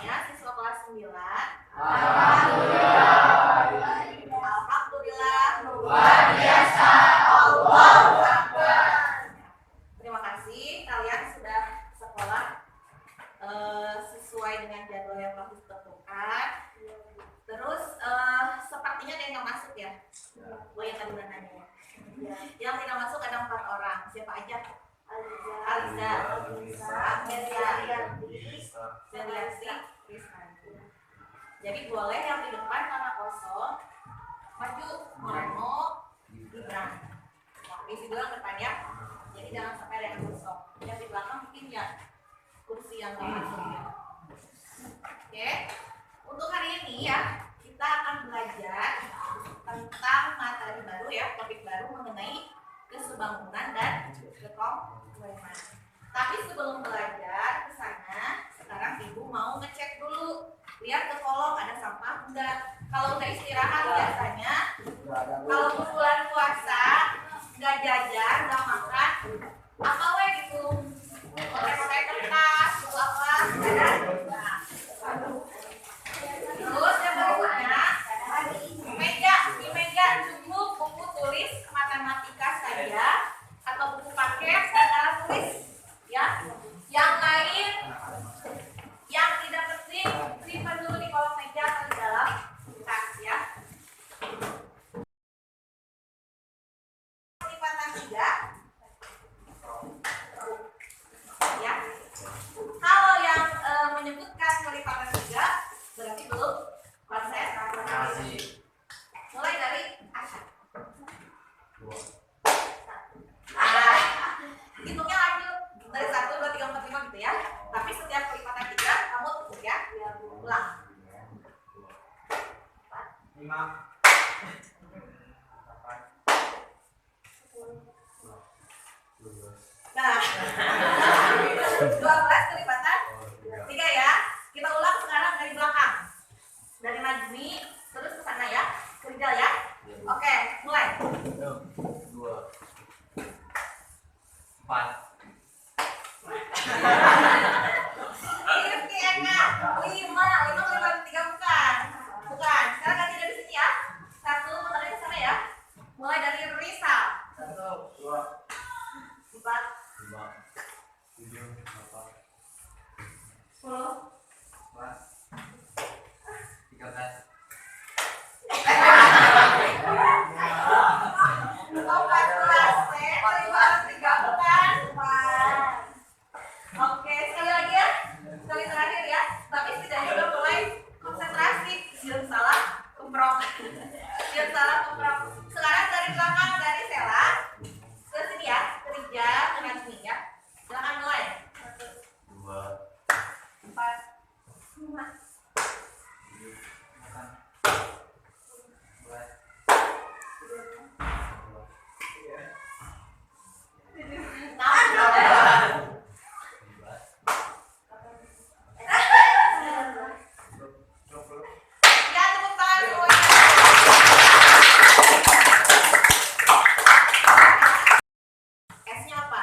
semuanya, siswa kelas 9. Alhamdulillah. Alhamdulillah. Luar biasa. Allahu Akbar. Terima kasih kalian sudah sekolah sesuai dengan jadwal yang telah ditentukan. Terus sepertinya ada yang nggak masuk ya? Oh ya, tadi nanya ya. Yang tidak masuk ada 4 orang. Siapa aja? Aliza, Zeliasi, Krisnandi. Jadi boleh yang di depan karena kosong maju, Moreno, Gibran. Isi dulu yang depan ya. Jadi jangan sampai ada yang kosong. Yang di belakang mungkin ya kursi yang nggak masuk ya. Oke. Untuk hari ini ya kita akan belajar tentang materi baru ya, topik baru mengenai kesebangunan dan kekompakan. Tapi sebelum belajar ke sana, sekarang Ibu mau ngecek dulu. Lihat ke kolong ada sampah enggak. Kalau udah istirahat biasanya, kalau bulan puasa nggak jajan, nggak makan, apa we gitu? Pakai kertas, apa? Ada? Terus yang berikutnya, di meja cukup buku tulis matematika saja atau buku paket dan alat tulis ya. Yang lain yang tidak penting simpan dulu di kolong meja atau di dalam tas ya. Kelipatan 3 ya. Kalau yang menyebutkan kelipatan 3 berarti belum proses. Mulai dari Asya. Hitungnya lanjut dari 1, 2, 3, 4, 5 gitu ya. Tapi setiap kelipatan 3 kamu tutup ya. Ulang. 5. Nah, 12 kelipatan 3 ya. Kita ulang sekarang dari belakang. Dari Najmi terus ke sana ya. Ke Rizal ya. Oke, mulai. 2 4 Ini enak. 5 kelipatan 3 bukan. Bukan. Sekarang ganti dari sini ya. 1 muter ke sana ya. Mulai dari Rizal. 1 2 4 5 7 8 10 13 Oke, sekali lagi ya. Sekali terakhir ya. Tapi setidaknya udah mulai konsentrasi. Jangan salah kemprok. Jangan salah kemprok. Sekarang dari belakang dari Sela ke sini ya. Ke Rija, ke Najmi ya. Silakan mulai. 2 4 5 Ya, tepuk tangan semuanya. S-nya apa?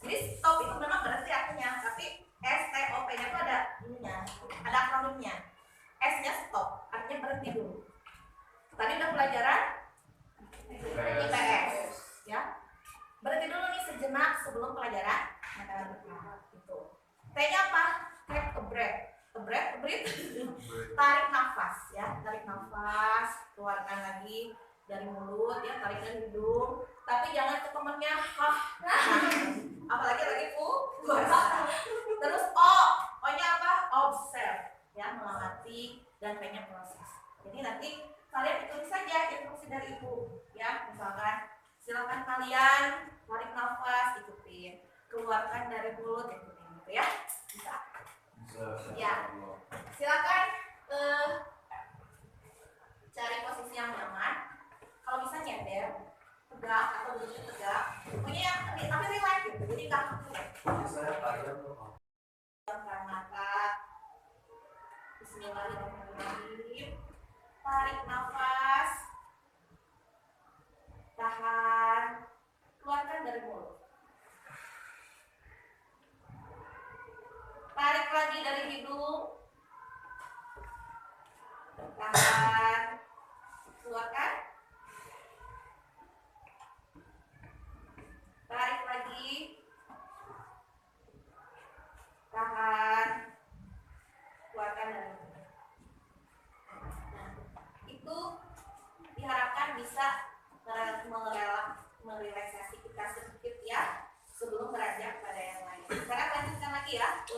Jadi stop itu memang berarti artinya, tapi STOP-nya itu ada ininya, ada akronimnya. S-nya stop, artinya berhenti dulu. Tadi udah pelajaran IPS, ya. Berhenti dulu nih sejenak sebelum pelajaran matematika. Gitu. T-nya apa? Take a breath. A breath. Tarik nafas, ya. Tarik nafas, keluarkan lagi dari mulut, ya. Tarik dari hidung. Tapi jangan ke temennya, apalagi lagi puasa. Terus O-nya apa? Observe, ya. Mengamati dan P-nya proses. Jadi nanti kalian ikuti saja instruksi dari ibu, ya. Misalkan silakan kalian tarik nafas, ikutin. Keluarkan dari mulut, ikutin, gitu ya. Bisa. Ya. Silakan cari posisi yang nyaman. Kalau bisa nyender, tegak atau duduk tegak. Pokoknya yang tapi relax gitu. Jadi nggak kaku. Buka mata. Bismillahirrahmanirrahim. Tarik nafas. Tahan. Keluarkan dari mulut. Tarik lagi dari hidung.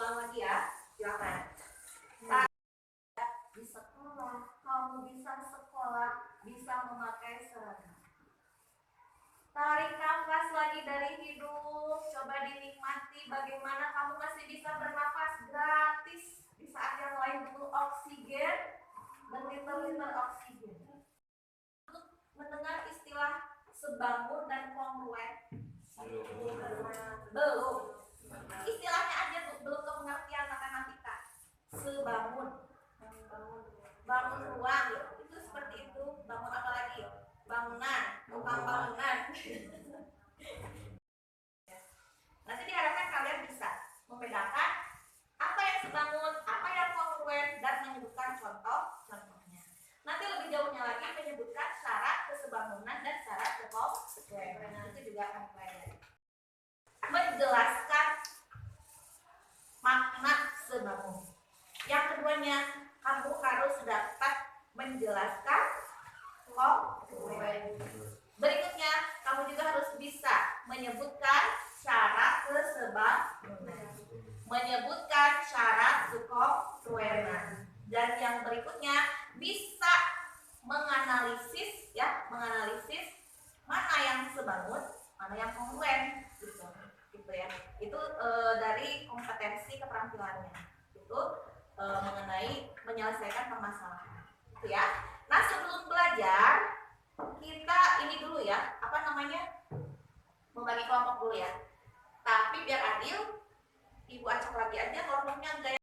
ulang lagi ya. Silakan. Di sekolah, kamu bisa sekolah, bisa memakai seragam. Tarik nafas lagi dari hidung, coba dinikmati bagaimana kamu masih bisa bernafas gratis di saat yang lain butuh oksigen, berliter-liter oksigen. Untuk mendengar istilah sebangun dan kongruen, belum. Istilahnya aja tuh, belum ke pengertian matematika. Sebangun, bangun ruang, itu seperti itu. Bangun apa lagi? Bangunan, tukang bangunan. Nanti diharapkan kalian bisa membedakan apa yang sebangun, apa yang kongruen, dan menyebutkan contoh-contohnya. Nanti lebih jauhnya lagi menyebutkan syarat kesebangunan dan syarat kekongruen. Nah, itu juga akan pelajari. Menjelaskan makna sebangun. Yang keduanya, kamu harus dapat menjelaskan kongruen. Berikutnya, kamu juga harus bisa menyebutkan syarat kesebangunan, menyebutkan syarat kekongruen. Dan yang berikutnya, bisa menganalisis ya, menganalisis mana yang sebangun, mana yang kongruen gitu ya. Itu dari kompetensi keterampilannya. Itu mengenai menyelesaikan permasalahan. Gitu ya. Nah, sebelum belajar kita ini dulu ya, apa namanya, membagi kelompok dulu ya. Tapi biar adil, Ibu acak lagi aja kelompoknya gaya.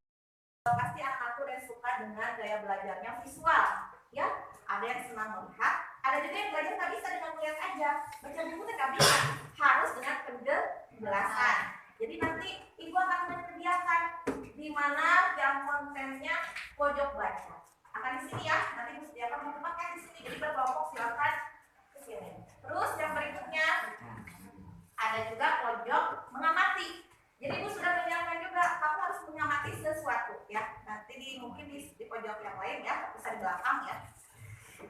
Pasti anak-anakku yang suka dengan gaya belajarnya visual ya. Ada yang senang melihat, ada juga yang belajar nggak bisa dengan melihat aja. Baca buku nggak bisa, harus dengan penjelasan. Jadi nanti Ibu akan menyediakan di mana yang kontennya pojok baca. Akan di sini ya, nanti Ibu sediakan mau tempatkan di sini. Jadi berkelompok silakan ke sini. Terus yang berikutnya ada juga pojok mengamati. Jadi Ibu sudah menyiapkan juga, kamu harus mengamati sesuatu ya. Nanti mungkin di pojok yang lain ya, bisa di belakang ya.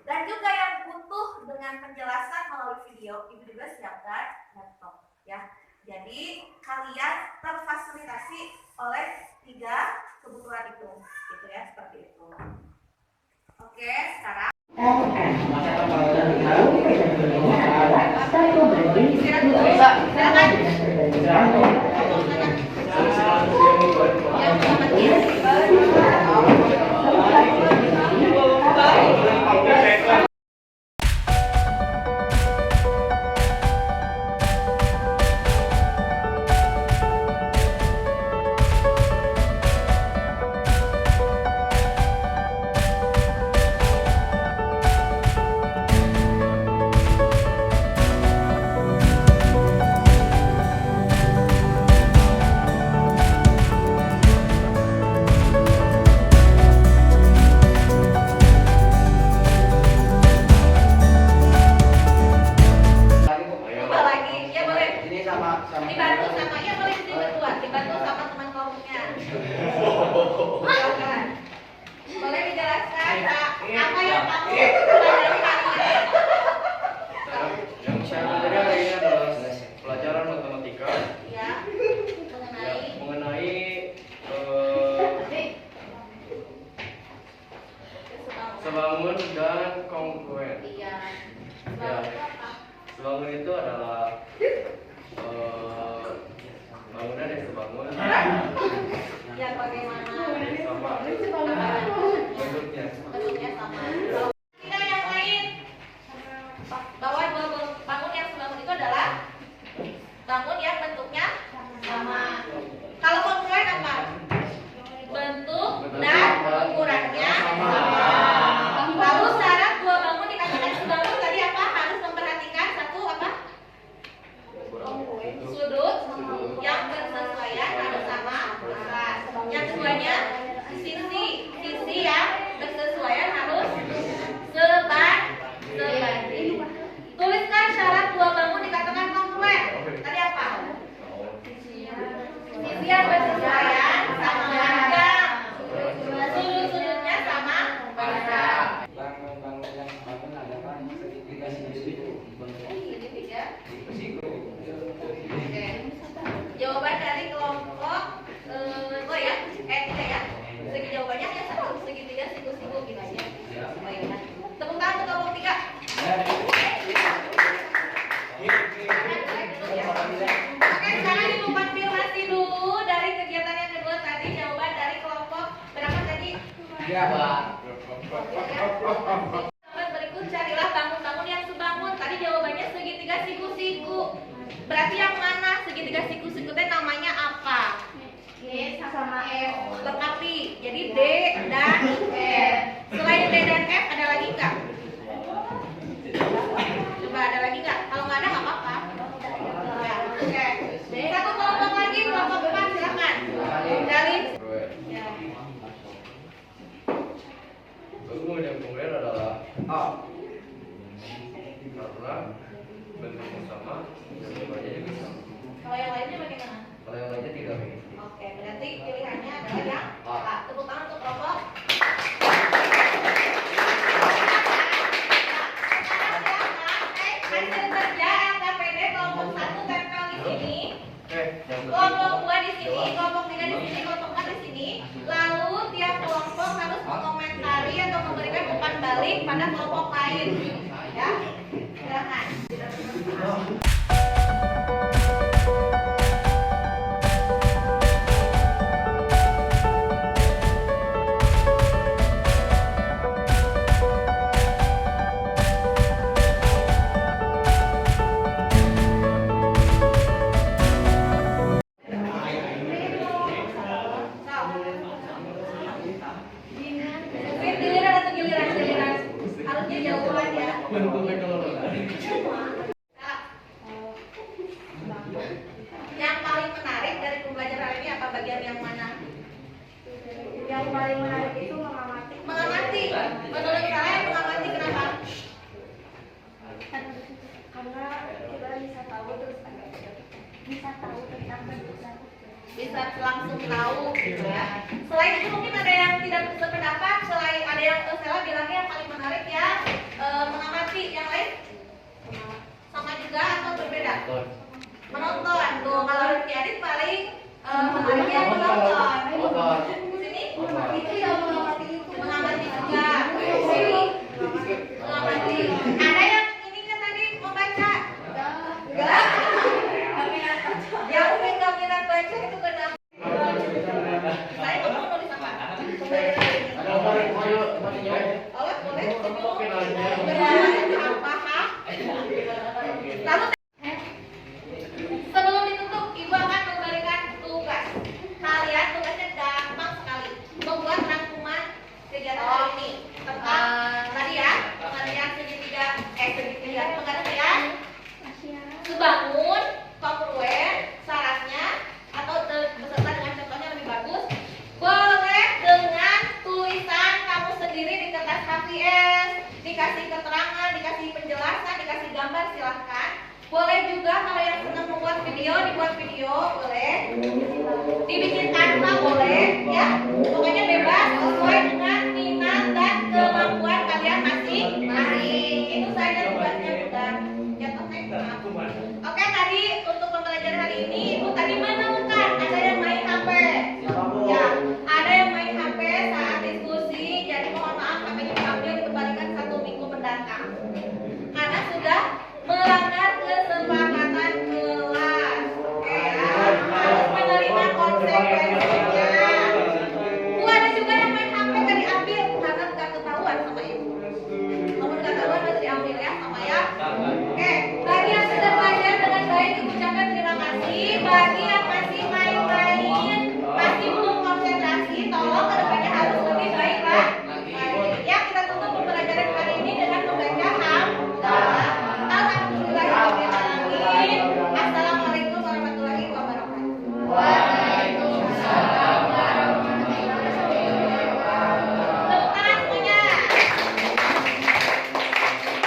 Dan juga yang butuh dengan penjelasan melalui video, Ibu juga siapkan laptop ya. Jadi kalian terfasilitasi oleh 3 kebutuhan itu, gitu ya, seperti itu. Oke, sekarang sebangun dan kongruen. Iya. Ya, sebangun itu adalah bangunan yang sebangun. Ya, bagaimana? Sama. Bentuknya. Bentuknya sama. Kita yang lain bahwa bangun yang sebangun itu adalah bangun yang bentuknya sama. Kalau kongruen apa? Bentuk dan ukurannya sama. Lalu syarat dua bangun dikatakan sebangun tadi apa? Harus memperhatikan satu apa? segitiga siku-siku gitu aja. Baiklah. Tepuk tangan untuk kelompok 3. Oke, sekarang dikonfirmasi dulu dari kegiatan yang kedua tadi, jawaban dari kelompok berapa tadi? Jawaban berikut, carilah bangun-bangun yang sebangun. Tadi jawabannya segitiga siku-siku. Berarti yang mana segitiga siku-siku teh namanya apa? D sama F. Lengkapi. Jadi D dan F. Selain D dan F ada lagi nggak? Coba ada lagi nggak? Kalau nggak ada nggak apa-apa. Ya, oke. Satu kelompok lagi, kelompok 4 silakan. Dalin. Ya. Bangun yang kongruent adalah A. Karena bentuknya sama dan nilainya juga sama. Kalau yang lainnya bagaimana? Kalau yang lainnya tidak begitu. Oke, berarti pilihannya adalah yang A. Tepuk tangan untuk kelompok. Hasil kerja LKPD kelompok 1 tempel di sini, kelompok 2 di sini, kelompok 3 di sini, kelompok 4 di sini. Lalu tiap kelompok harus mengomentari atau memberikan umpan balik pada kelompok lain. Ya, silakan. Giliran atau giliran? Harusnya jawaban ya. Bentuknya kalau Yang paling menarik dari pembelajaran ini apa bagian yang mana? Yang paling menarik itu mengamati. Mengamati. Menurut kalian mengamati kenapa? Karena kita bisa tahu terus bisa tahu tentang bentukan. Bisa langsung tahu gitu ya. Selain itu mungkin ada yang tidak sependapat. Selain ada yang Sela bilangnya yang paling menarik ya mengamati. Yang lain sama juga atau berbeda? Menonton. Tuh kalau Rifki Adit paling menariknya menonton. Sini Itu yang mengamati itu. mengamati juga. Sini mengamati. Ada yang ini kan tadi membaca? Enggak. Yang mungkin gak minat baca itu kenapa? Saya mau nulis apa? Oh, boleh. Apa? Lalu sebelum ditutup, Ibu akan memberikan tugas. Kalian tugasnya gampang sekali. Membuat rangkuman kegiatan hari ini tentang tadi ya, pengertian segitiga, pengertian sebangun, kongruen, syaratnya, atau beserta dengan contohnya lebih bagus. Boleh dengan tulisan kamu sendiri di kertas HVS, dikasih keterangan, dikasih penjelasan, dikasih gambar, silahkan. Boleh juga kalau yang senang membuat video, dibuat video, boleh.